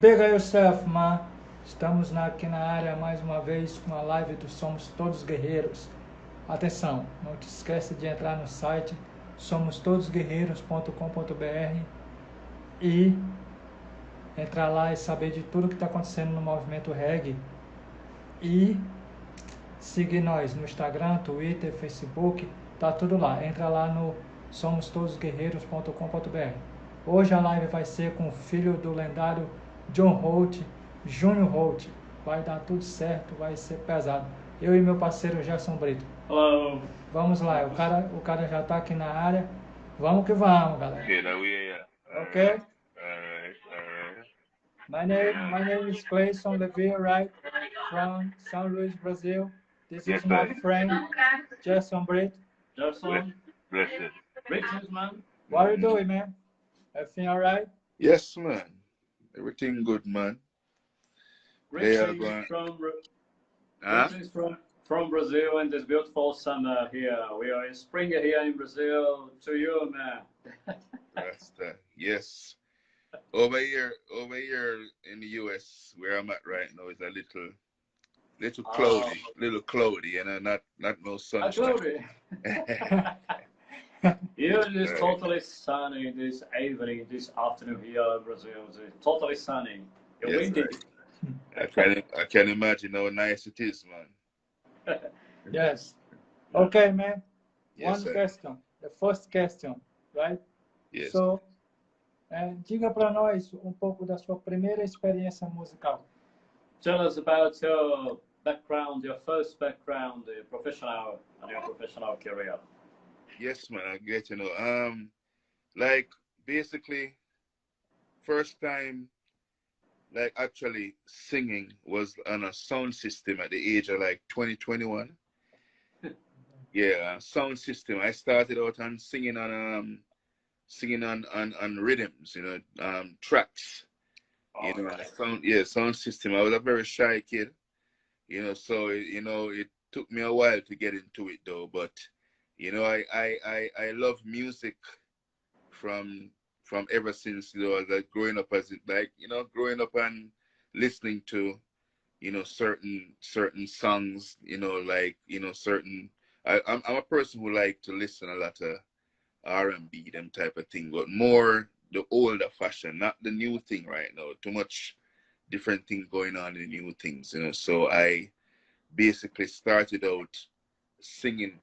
Big yourself, man. Estamos aqui na área mais uma vez com a live do Somos Todos Guerreiros. Atenção, não te esquece de entrar no site somostodosguerreiros.com.br e entrar lá e saber de tudo que está acontecendo no movimento reggae. E seguir nós no Instagram, Twitter, Facebook, tá tudo lá. Entra lá no somostodosguerreiros.com.br. Hoje a live vai ser com o filho do lendário John Holt, Júnior Holt. Vai dar tudo certo, vai ser pesado. Eu e meu parceiro Gerson Brito. Hello. Vamos lá, o cara já tá aqui na área. Vamos que vamos, galera. Okay, now we are. Okay? Alright, alright. My name is Clayson Levere, right? From São Luís, Brazil. This Yes, is my sir. friend Gerson Brito. Gerson. Blessed. Greetings, man. What are you doing, man? Everything all right? Yes, man. Everything good, man. Greetings from Brazil and this beautiful summer here. We are in spring here in Brazil. To you, man. That's that. Yes. Over here in the US, where I'm at right now, is a little cloudy, and not no sunshine. Cloudy. Here it is totally sunny this evening, this afternoon here in Brazil. It's totally sunny. Yes, windy. right. I can imagine how nice it is, man. Yes. Okay, man. Yes, One sir. question. The first question, right? Yes. So, diga para nós pouco da sua primeira experiência musical. Tell us about your background, your first background, your professional career. Yes, man, I get you know. Like basically, first time, like actually singing was on a sound system at the age of like 21. Yeah, sound system. I started out on singing on rhythms, tracks. Sound system. I was a very shy kid, so it took me a while to get into it though, but I love music from ever since, like growing up growing up and listening to, certain songs, certain, I'm a person who like to listen a lot of R&B, them type of thing, but more the older fashion, not the new thing right now. Too much different thing going on in new things, so I basically started out singing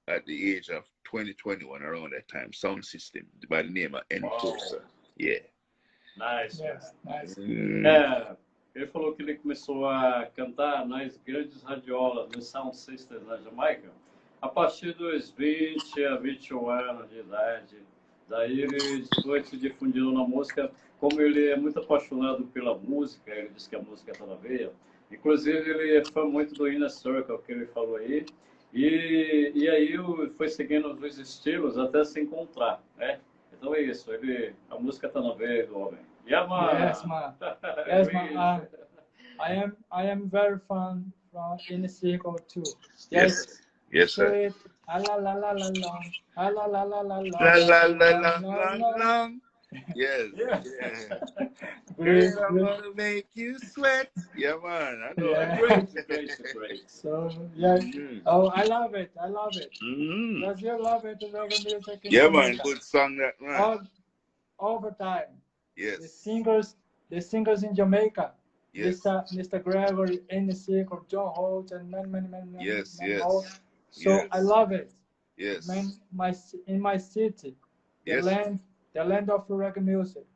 at the age of 21, around that time, sound system by the name of Entrevsta. Yeah. Nice. Yes, nice. Ele falou que ele começou a cantar nas grandes radiolas, nos sound systems na Jamaica, a partir dos 20 a 21 anos de idade. Daí ele foi se difundindo na música. Como ele é muito apaixonado pela música, ele disse que a música está na veia. Inclusive, ele foi muito do Inner Circle, que ele falou aí. E aí foi seguindo os estilos até se encontrar, né? Então é isso, a música está na veia do homem. Yeah, man. Yes, man. Yes, man. I am very fun from Inner Circle too. Yes. Yes, sir. La la la la la la la la la la la. Yes. Yeah. Girl, I'm gonna make you sweat. Yeah, man. I know. Yeah. Great. So yeah. Oh, I love it. Mm-hmm. Does you love it? Love music? Yeah, man. Good song, that man. All the time. Yes. The singers in Jamaica. Yes. Mr. Gregory, Inner Circle, John Holt, and many yes. more. So yes. I love it. Yes. Man, in my city, the land of reggae music.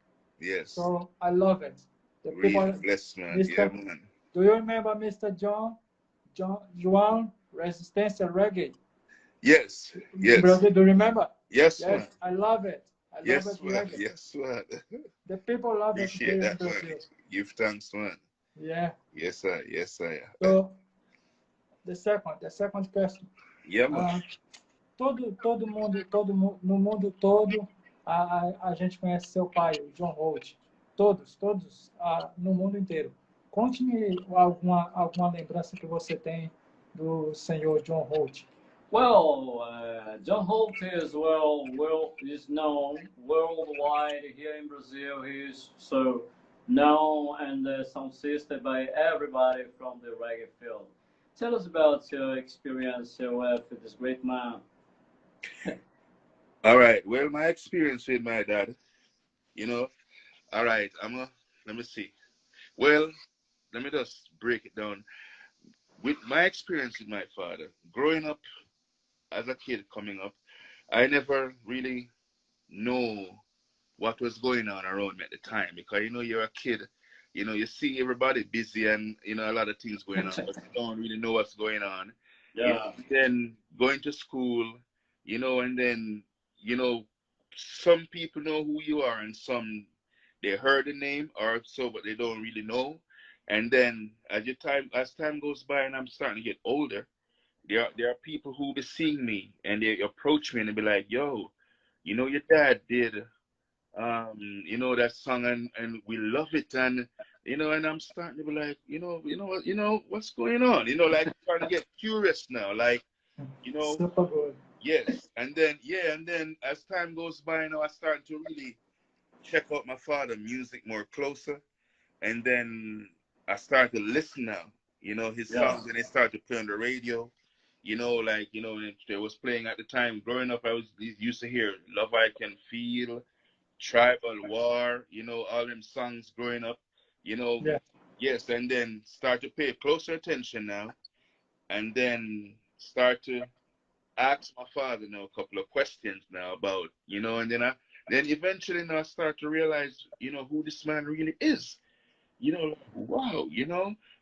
Yes. So I love it. The really people, blessed, man. Mr. Yeah, man. Do you remember Mr. João Resistência Reggae? Yes. Yes. Brazil, do you remember? Yes, yes, man. I love it. Yes, man. Yes, man. The people love it here that, in Brazil. Man. Give thanks, man. Yeah. Yes, sir. Yes, sir. So the second question. Yeah, man. Todo mundo, no mundo todo, a gente conhece seu pai, o John Holt. Todos, no mundo inteiro. Conte-me alguma lembrança que você tem do senhor John Holt. Well, John Holt is is known worldwide here in Brazil. He is so known and sound system by everybody from the reggae field. Tell us about your experience with this great man. All right. Well, my experience with my dad, you know. All right. Let me see. Well, let me just break it down. With my experience with my father, growing up as a kid, coming up, I never really know what was going on around me at the time because you're a kid, you see everybody busy and a lot of things going on, but you don't really know what's going on. Yeah. Then going to school, and then some people know who you are and some they heard the name or so, but they don't really know. And then as time goes by and I'm starting to get older, there are people who be seeing me and they approach me and they be like, "Yo, your dad did that song and we love it." And and I'm starting to be like, what's going on? Like starting to get curious now. Like, Super good. yes. And then as time goes by, I start to really check out my father music more closer. And then I start to listen now, his Yeah. songs when they start to play on the radio. Like, they was playing at the time growing up, I was used to hear Love I Can Feel, Tribal War, all them songs growing up, you know. Yeah. Yes, and then start to pay closer attention now, and then start to ask my father now a couple of questions now about, and then eventually now I start to realize, who this man really is. Like, wow,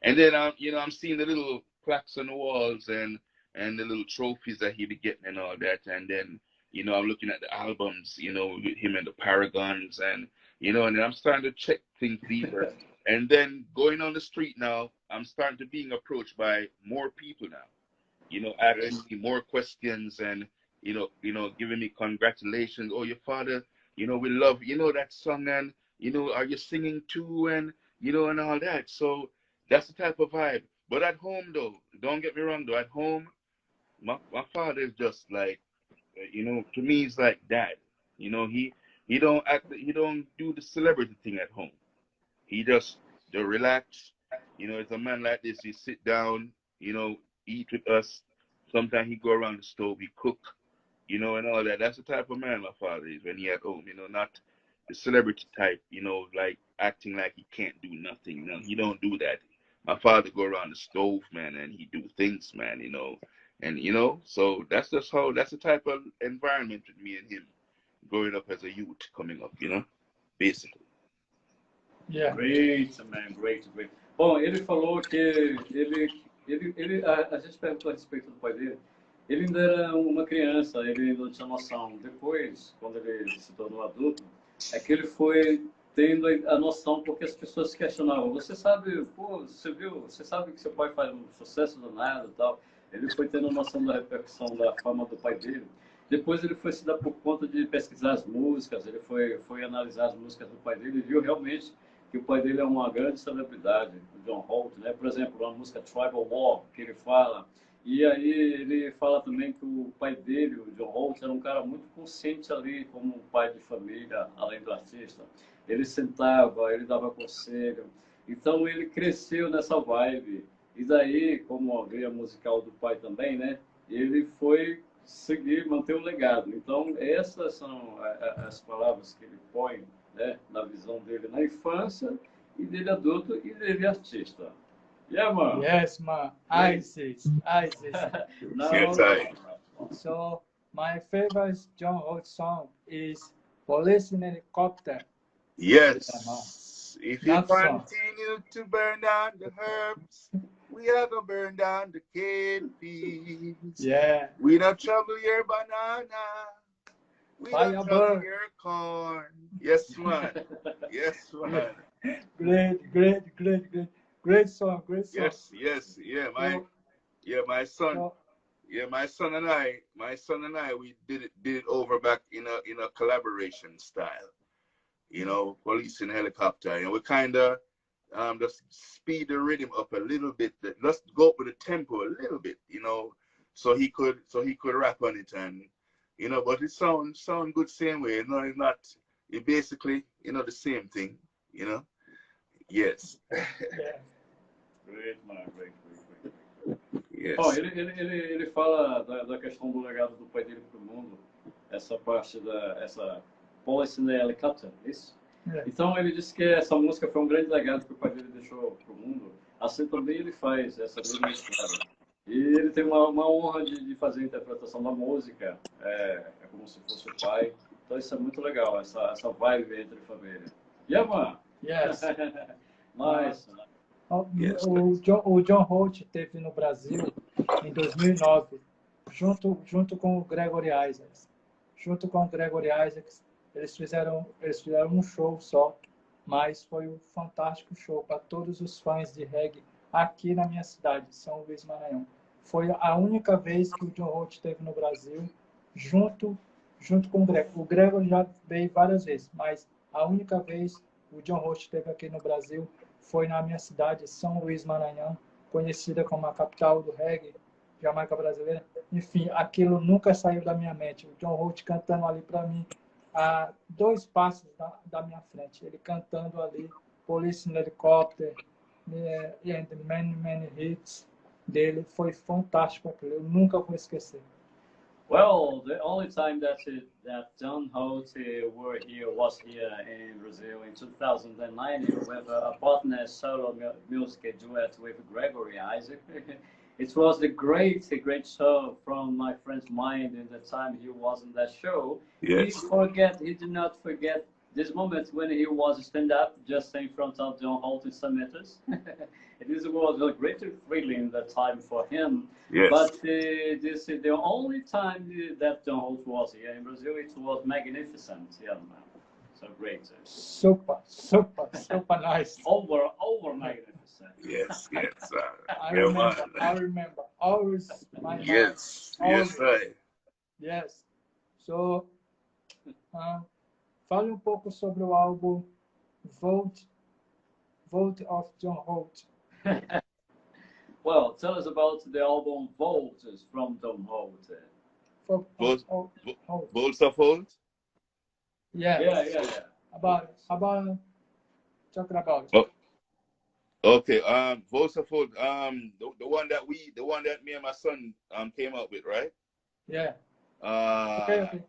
and then I'm seeing the little plaques on the walls and the little trophies that he be getting and all that, and then I'm looking at the albums, with him and the Paragons, and and then I'm starting to check things deeper, and then going on the street now, I'm starting to being approached by more people now, asking me more questions and giving me congratulations. Oh, your father, we love that song, and are you singing too, and and all that. So that's the type of vibe. But at home, though, don't get me wrong, though, at home, my father is just like, to me, he's like dad. He don't do the celebrity thing at home. He just relax. It's a man like this. He sit down, eat with us. Sometimes he go around the stove, he cook, and all that. That's the type of man my father is when he at home. Not the celebrity type. Like acting like he can't do nothing. No, he don't do that. My father go around the stove, man, and he do things, man. And so that's the type of environment with me and him growing up as a youth coming up. Basically. Yeah. Great, man, great, great. Bom, ele falou que a gente perguntou a respeito do pai dele. Ele ainda era uma criança, ele não tinha noção. Depois, quando ele se tornou adulto, é que ele foi tendo a noção, porque as pessoas se questionavam. Você sabe, pô, você viu, você sabe que seu pai faz um sucesso danado e tal. Ele foi tendo noção da repercussão da fama do pai dele. Depois ele foi se dar por conta de pesquisar as músicas, ele foi analisar as músicas do pai dele e viu realmente que o pai dele é uma grande celebridade, o John Holt, né? Por exemplo, uma música Tribal War, que ele fala. E aí ele fala também que o pai dele, o John Holt, era um cara muito consciente ali, como um pai de família, além do artista. Ele sentava, ele dava conselho. Então ele cresceu nessa vibe. E daí, como a veia musical do pai também, né? Ele foi seguir, manter o legado. Então, essas são as palavras que ele põe, né, na visão dele na infância, e dele adulto, e dele artista. Yeah, man. Yes, man. ISIS. Now, Yes, I. So my favorite John Holt song is Police in Helicopter. Yes. If you That song. continue to burn down the herbs, we are gonna burn down the cane fields. Yeah. We don't trouble your banana. We Fire don't trouble burn. your corn. Yes, man. Yes, man. Great song. Yes. Yeah, my son. So, Yeah, my son and I, we did it over back in a collaboration style. Police in helicopter, and we kind of just speed the rhythm up a little bit. Let's go up with the tempo a little bit, so he could rap on it, and but it sound good same way. It's not. It basically the same thing, Yes. Yeah. Great, man. Great. Yes. Bom, ele fala da questão do legado do pai dele para o mundo, essa parte essa policy in the helicopter, isso? Yeah. Então ele disse que essa música foi um grande legado que o pai dele deixou para o mundo. Assim também ele faz essa mesma história. E ele tem uma honra de fazer a interpretação da música, é como se fosse o pai. Então isso é muito legal, essa vibe entre família. Yeah, man. Yes. Nice. O John Holt esteve no Brasil em 2009, junto com o Gregory Isaacs. Junto com o Gregory Isaacs, eles fizeram um show só, mas foi um fantástico show para todos os fãs de reggae aqui na minha cidade, São Luís, Maranhão. Foi a única vez que o John Holt esteve no Brasil, junto com o Gregory. O Gregory já veio várias vezes, mas a única vez o John Holt esteve aqui no Brasil foi na minha cidade, São Luís, Maranhão, conhecida como a capital do reggae, Jamaica brasileira. Enfim, aquilo nunca saiu da minha mente. O John Holt cantando ali para mim, a 2 passos da minha frente. Ele cantando ali, Police in Helicopter, and many hits dele. Foi fantástico aquilo. Eu nunca vou esquecer. Well, the only time that John Holt was here in Brazil in 2009 with a partner solo music duet with Gregory Isaac. It was a great show from my friend's mind in the time he was in that show. Yes. He did not forget this moment when he was stand up just in front of John Holt in some meters. This was a great thrilling that time for him. Yes. But this is the only time that John Holt was here in Brazil. It was magnificent. Yeah, man. So great. Super nice. Over magnificent. Yes. I remember. Always my mind. Yes. Always. Yes, right. Yes. So, fale um pouco sobre o álbum Vote of John Holt. Well, tell us about the album Volts from John Holt. Volts of Holt? Yeah. About talking about it. Okay. Volts of Holt. The one that me and my son came up with, right? Yeah. Okay.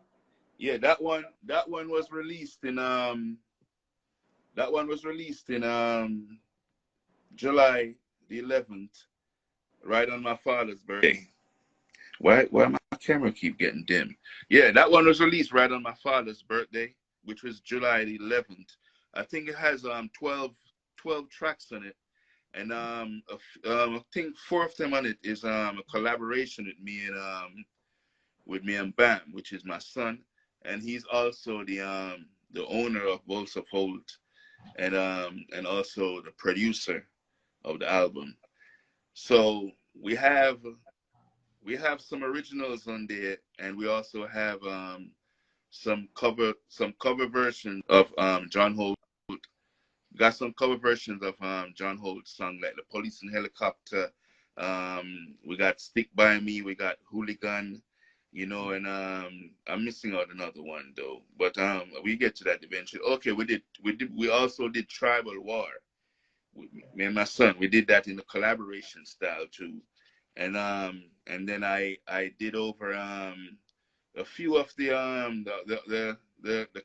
Yeah, that one was released in July the 11th, right on my father's birthday. Why my camera keep getting dim? Yeah, that one was released right on my father's birthday, which was July the 11th. I think it has 12 tracks on it, and I think 4 of them on it is a collaboration with me and Bam, which is my son, and he's also the owner of Volts of Holt, and also the producer of the album. So we have some originals on there, and we also have some cover versions of John Holt. Got some cover versions of John Holt's song, like the Police and Helicopter. We got Stick By Me, we got Hooligan, you know, and I'm missing out another one though. But we get to that eventually. Okay, we also did Tribal War. Me and my son, we did that in a collaboration style too. And then I did over a few of the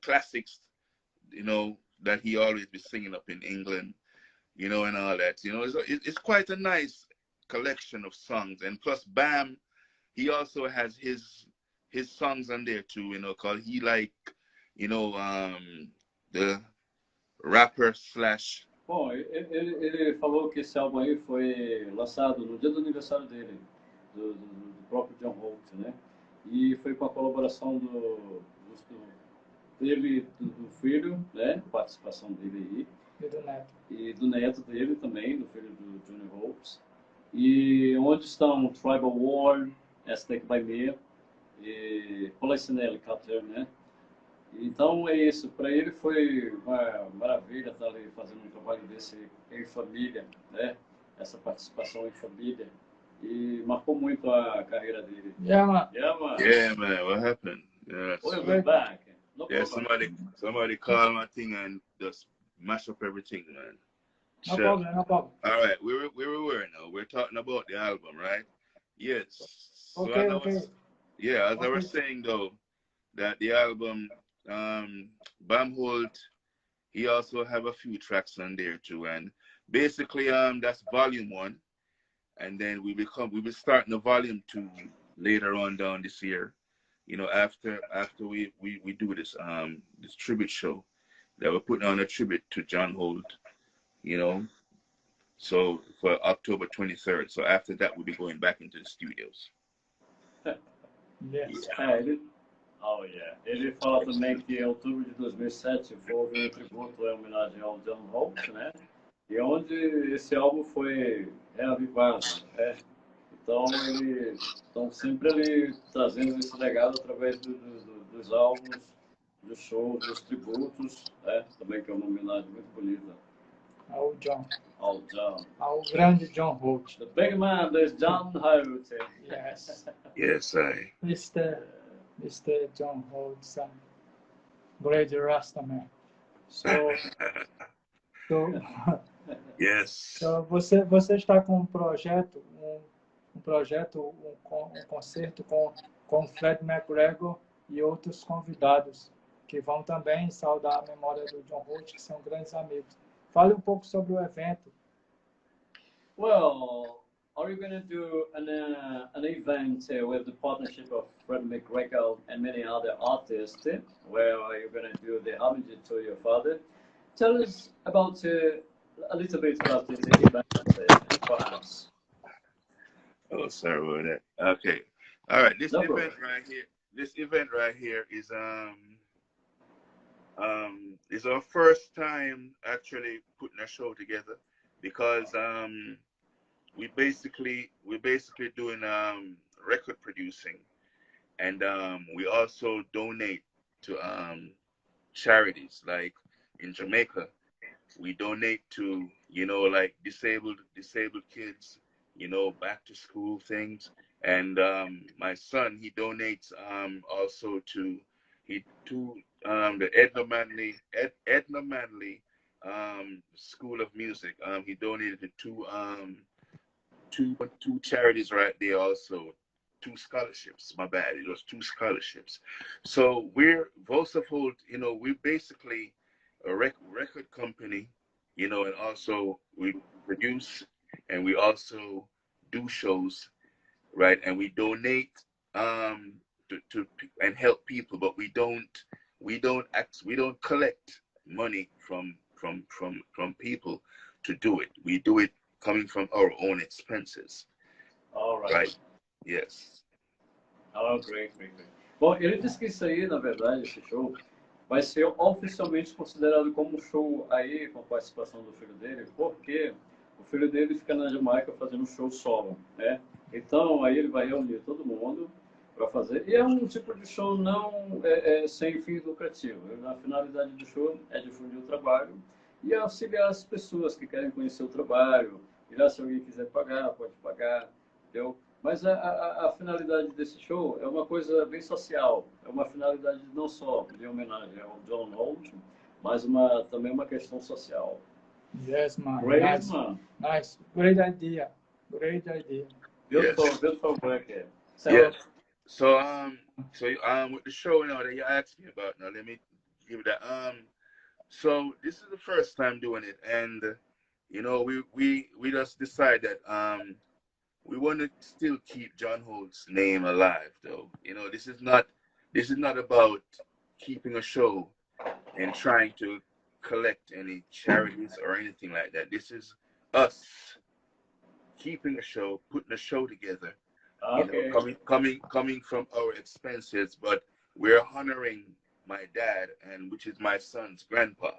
classics, you know, that he always be singing up in England, you know, and all that. You know, it's quite a nice collection of songs. And plus Bam, he also has his songs on there too, you know, called he like, you know, the rapper slash. Bom, ele falou que esse álbum aí foi lançado no dia do aniversário dele, do próprio John Holt, né? E foi com a colaboração dele, do filho, né? Participação dele aí. E do neto dele também, do filho do Johnny Holt. E onde estão Tribal War, Stick By Me, e Police in Helicopter, né? Então é isso, para ele foi uma maravilha estar ali fazendo um trabalho desse em família, né? Essa participação em família, e marcou muito a carreira dele. Yeah, man. Yeah, man. What happened? Yeah, we're back. No yeah, problem. somebody called my thing and just mash up everything, man. No Sure. problem, no problem. All right, where we were now. We're talking about the album, right? Yes. So Okay, as I okay, was, yeah, as I okay. was saying though, that the album, Bam Holt, he also have a few tracks on there too, and basically, that's volume 1, and then we'll be starting the volume 2 later on down this year. You know, after we do this tribute show that we're putting on a tribute to John Holt. You know, so for October 23rd. So after that, we'll be going back into the studios. Yes. Yeah. Oh, yeah. Ele fala também que em outubro de 2007 houve um tributo em homenagem ao John Holt, né? E onde esse álbum foi reavivado, né? Então sempre ele trazendo esse legado através dos álbuns, dos shows, dos tributos, né? Também que é uma homenagem muito bonita. Ao John. Ao John. Ao grande John Holt. The big man is John Holt. Yes. Yes, I. Mr. John Holt, son. Great Rasta man. So Yes. so você está com um projeto, um concerto com Fred McGregor e outros convidados que vão também saudar a memória do John Holt, que são grandes amigos. Fale um pouco sobre o evento. Well, are you going to do an event with the partnership of Fred McGregor and many other artists? Where are you going to do the homage to your father? Tell us about a little bit about this event, perhaps. Oh, sorry about that. Okay. All right. This No event problem. right here. This event right here is our first time actually putting a show together, because we're basically doing record producing, and we also donate to charities. Like in Jamaica, we donate to, you know, like disabled kids, you know, back to school things. And my son, he donates also to the Edna Manley School of Music. He donated to two charities right there also. 2 scholarships, my bad. It was 2 scholarships. So we're Holt, you know, we're basically a record company, you know, and also we produce and we also do shows, right? And we donate to and help people, but we don't collect money from people to do it. We do it coming from our own expenses. All right. Right? Yes. Oh, great. Bom, ele disse que isso aí, na verdade, esse show, vai ser oficialmente considerado como um show aí, com a participação do filho dele, porque o filho dele fica na Jamaica fazendo um show solo, né? Então, aí ele vai reunir todo mundo para fazer. E é um tipo de show não sem fins lucrativos. A finalidade do show é difundir o trabalho e auxiliar as pessoas que querem conhecer o trabalho. E lá, se alguém quiser pagar, pode pagar, entendeu? Mas a finalidade desse show é uma coisa bem social. É uma finalidade não só de homenagem ao John Holt, mas também uma questão social. Yes, man. Great, Nice. man. Nice. Great idea. Beautiful work here. Yes. So with the show now that you asked me about, now let me give that. So this is the first time doing it, and you know we just decided that we want to still keep John Holt's name alive, though. You know, this is not about keeping a show and trying to collect any charities or anything like that. This is us keeping a show, putting a show together. Okay. You know, coming from our expenses, but we're honoring my dad, and which is my son's grandpa.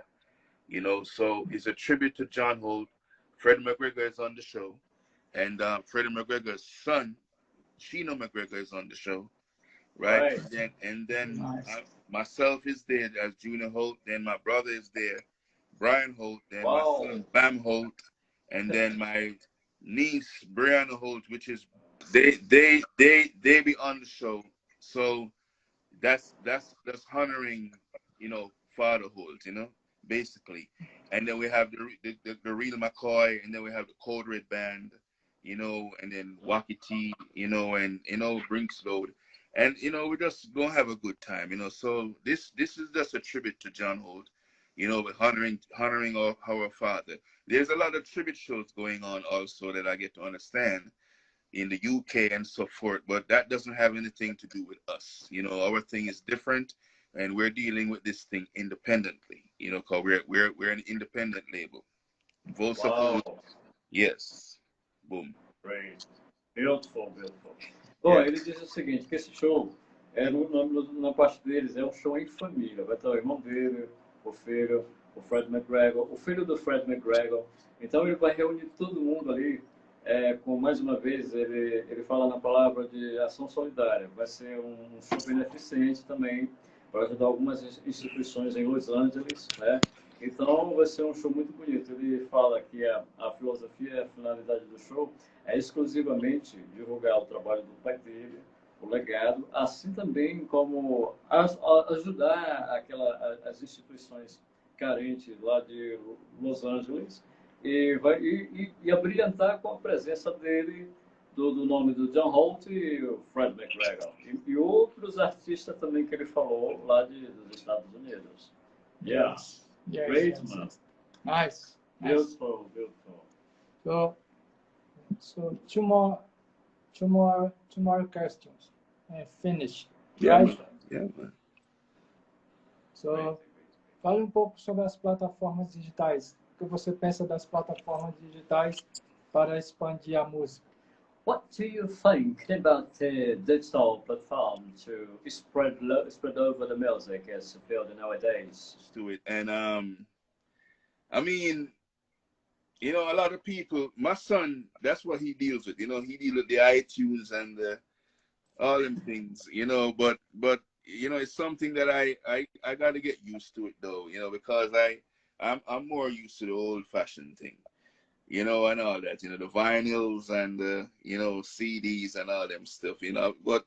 You know, so it's a tribute to John Holt. Fred McGregor is on the show. And Freddie McGregor's son, Chino McGregor, is on the show, right? And then Nice. Myself is there as Junior Holt. Then my brother is there, Brian Holt. Then Wow. my son Bam Holt, and then my niece Brianna Holt, which is they be on the show. So that's honoring, you know, Father Holt, you know. basically. And then we have the Real McCoy, and then we have the Code Red Band, you know, and then Wacky T, you know, and, you know, Brinks Load. And, you know, we're just going to have a good time, you know. So this is just a tribute to John Holt, you know, honoring our father. There's a lot of tribute shows going on also that I get to understand in the UK and so forth, but that doesn't have anything to do with us. You know, our thing is different, and we're dealing with this thing independently, you know, because we're an independent label. Full support. Yes. Boom. Great. Beautiful, beautiful. Bom, Yeah. ele diz o seguinte, que esse show, no nome na parte deles, é um show em família. Vai estar o irmão dele, o filho, o Fred McGregor, o filho do Fred McGregor. Então ele vai reunir todo mundo ali, com mais uma vez, ele fala na palavra de ação solidária. Vai ser um show beneficente também, para ajudar algumas instituições em Los Angeles, né? Então vai ser um show muito bonito. Ele fala que a filosofia, a finalidade do show é exclusivamente divulgar o trabalho do pai dele, o legado, assim também como ajudar as instituições carentes lá de Los Angeles e abrilhantar com a presença dele, do nome do John Holt e o Fred McGregor. E outros artistas também que ele falou lá dos Estados Unidos. Yeah. Yes, Great, yes, man. yes. Nice. Beautiful, beautiful. So two more questions and finish. Yeah, Right? man. Yeah, man. So, fale pouco sobre as plataformas digitais. O que você pensa das plataformas digitais para expandir a música? What do you think about the digital platform to spread over the music as field nowadays? Let's do it. And I mean, you know, a lot of people, my son, that's what he deals with. You know, he deals with the iTunes and all them things, you know, but you know, it's something that I got to get used to it though, you know, because I'm more used to the old fashioned thing, you know, and all that, you know, the vinyls and the, you know, CDs and all them stuff, you know. But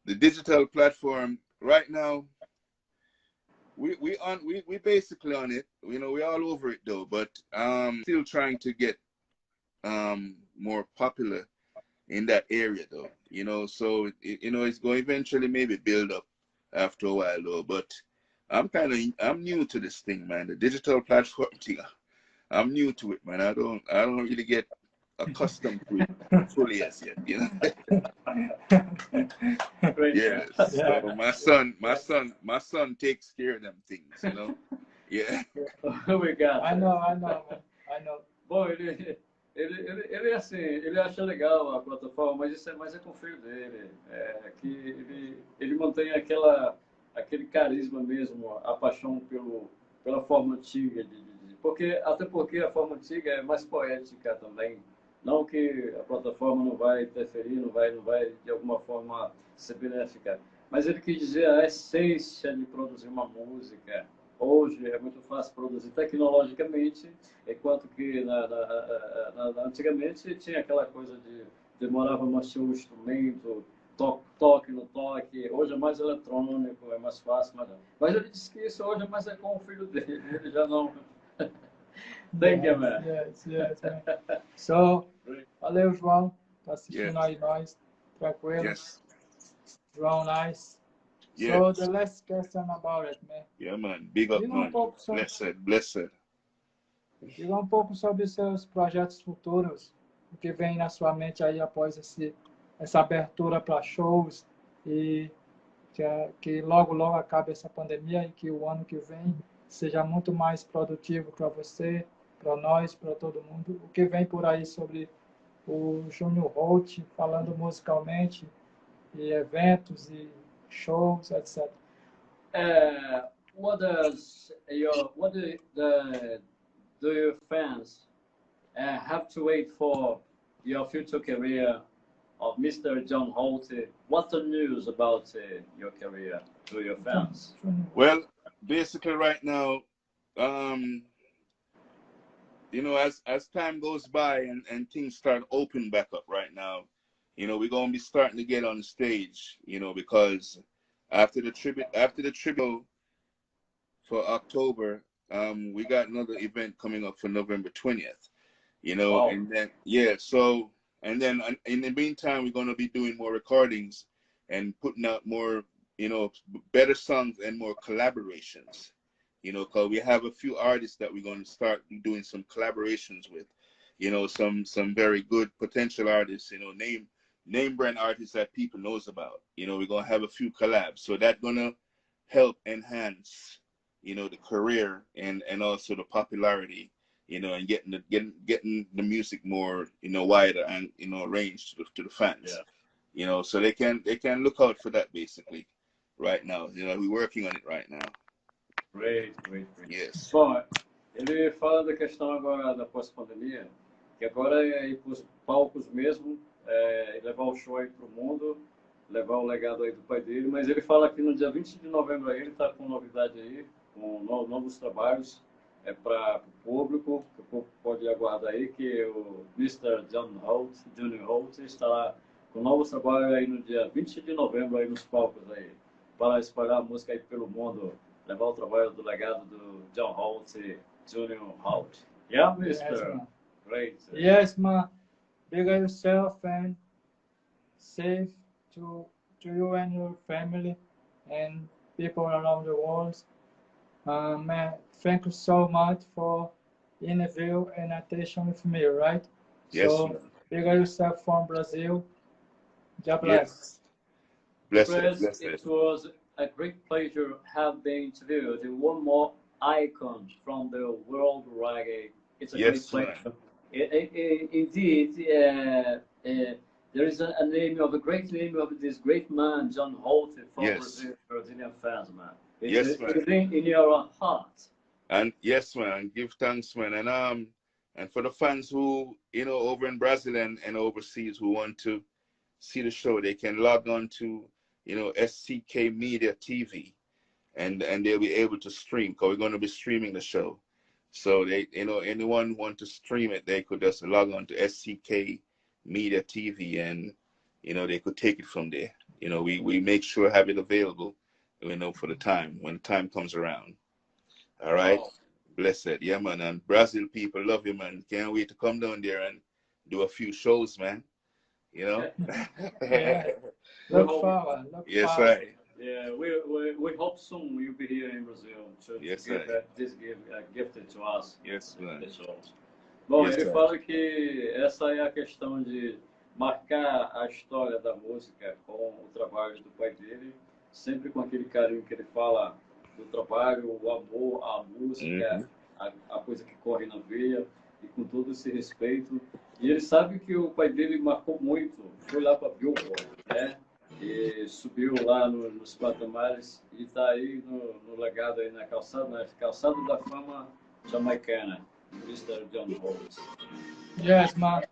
the digital platform right now, we basically on it, you know, we're all over it though, but still trying to get more popular in that area though, you know. So you know, it's going to eventually maybe build up after a while though, but I'm new to this thing, man, the digital platform thing. I'm new to it, man. I don't really get accustomed to it fully as yet, you know. Yeah. So my son takes care of them things, you know. Yeah. We got I know. Bom, ele é assim, ele acha legal a plataforma, mas isso é mais com o filho dele. Que ele mantém aquele carisma mesmo, a paixão pela forma antiga até porque a forma antiga é mais poética também. Não que a plataforma não vai interferir, não vai de alguma forma ser benéfica. Mas ele quis dizer a essência de produzir uma música. Hoje é muito fácil produzir tecnologicamente, enquanto que antigamente tinha aquela coisa de demorava mais ter um instrumento, toque no toque. Hoje é mais eletrônico, é mais fácil. Mas ele disse que isso hoje é mais com o filho dele, ele já não... Thank you, man. Yes, man. So, valeu, João. Tá assistindo aí nós. Tranquilo. Yes. João, nice. Yeah. So, the last question about it, man. Yeah, man. Big up, man. Blessed. Diga um pouco sobre seus projetos futuros, o que vem na sua mente aí após essa abertura para shows e que logo acabe essa pandemia e que o ano que vem seja muito mais produtivo para você, para nós, para todo mundo. O que vem por aí sobre o Júnior Holt, falando musicalmente, e eventos e shows, etc. What do your fans have to wait for your future career of Mr. John Holt? What's the news about your career to your fans? Well, basically right now, you know, as time goes by and things start opening back up right now, you know, we're going to be starting to get on the stage, you know, because after the tribute for October, we got another event coming up for November 20th. You know, Wow. and then so and then in the meantime, we're going to be doing more recordings and putting out more, you know, better songs and more collaborations. You know, because we have a few artists that we're going to start doing some collaborations with. You know, some very good potential artists. You know, name brand artists that people knows about. You know, we're gonna have a few collabs, so that's gonna help enhance, you know, the career and also the popularity, you know, and getting the music more, you know, wider and, you know, range to the fans. Yeah. You know, so they can look out for that basically right now. You know, we're working on it right now. Great. Yes. Bom, ele fala da questão agora da pós-pandemia, que agora é ir para os palcos mesmo, levar o show aí para o mundo, levar o legado aí do pai dele, mas ele fala que no dia 20 de novembro aí ele está com novidade aí, com novos trabalhos para o público, que o público pode aguardar aí, que o Mr. John Holt estará com novos trabalhos aí no dia 20 de novembro aí nos palcos aí, para espalhar a música aí pelo mundo, levar o trabalho do legado do John Holt e Junior Holt. Yeah, Mr. Yes, man. Great. Yes, man. Big up yourself and safe to you and your family and people around the world. Man, thank you so much for interview and attention with me, right? Yes. So, big up yourself from Brazil. God bless. Yes. Chris, Bless it it. was a great pleasure have been interviewed. One more icon from the world reggae. It's a Yes, great pleasure. Indeed, there is a name of a great name of this great man, John Holt from Yes. Brazilian fans, man. Yes, man. It's in your heart. And yes, man, give thanks, man. And for the fans who, you know, over in Brazil and overseas who want to see the show, they can log on to, you know, SCK Media TV, and they'll be able to stream, because we're going to be streaming the show. So they, you know, anyone want to stream it, they could just log on to SCK Media TV, and, you know, they could take it from there. You know, we make sure have it available, you know, for the time, when time comes around. All right. Wow. Blessed. Yeah, man. And Brazil people love you, man. Can't wait to come down there and do a few shows, man. You know? Yeah. Look forward. Yes, right. Yeah, we hope soon you'll be here in Brazil to Yes, give sir. this gift to us. Yes, man. Pessoals. Bom, Yes, ele sir. fala que essa é a questão de marcar a história da música com o trabalho do pai dele, sempre com aquele carinho que ele fala do trabalho, o amor, a música, a coisa que corre na veia, e com todo esse respeito. E ele sabe que o pai dele marcou muito, foi lá para Billboard, né? E subiu lá nos patamares e está aí no legado aí na calçada da fama jamaicana, Mr. John Holt. Yes, man.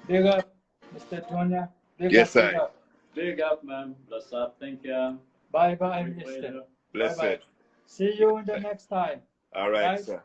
Big up, Mr. Junior. Yes, big sir. up. Big up, man. Bless up. Thank you. Bye, Great Mister. pleasure. Blessed. Bye-bye. See you in the next time. All right, Right? sir.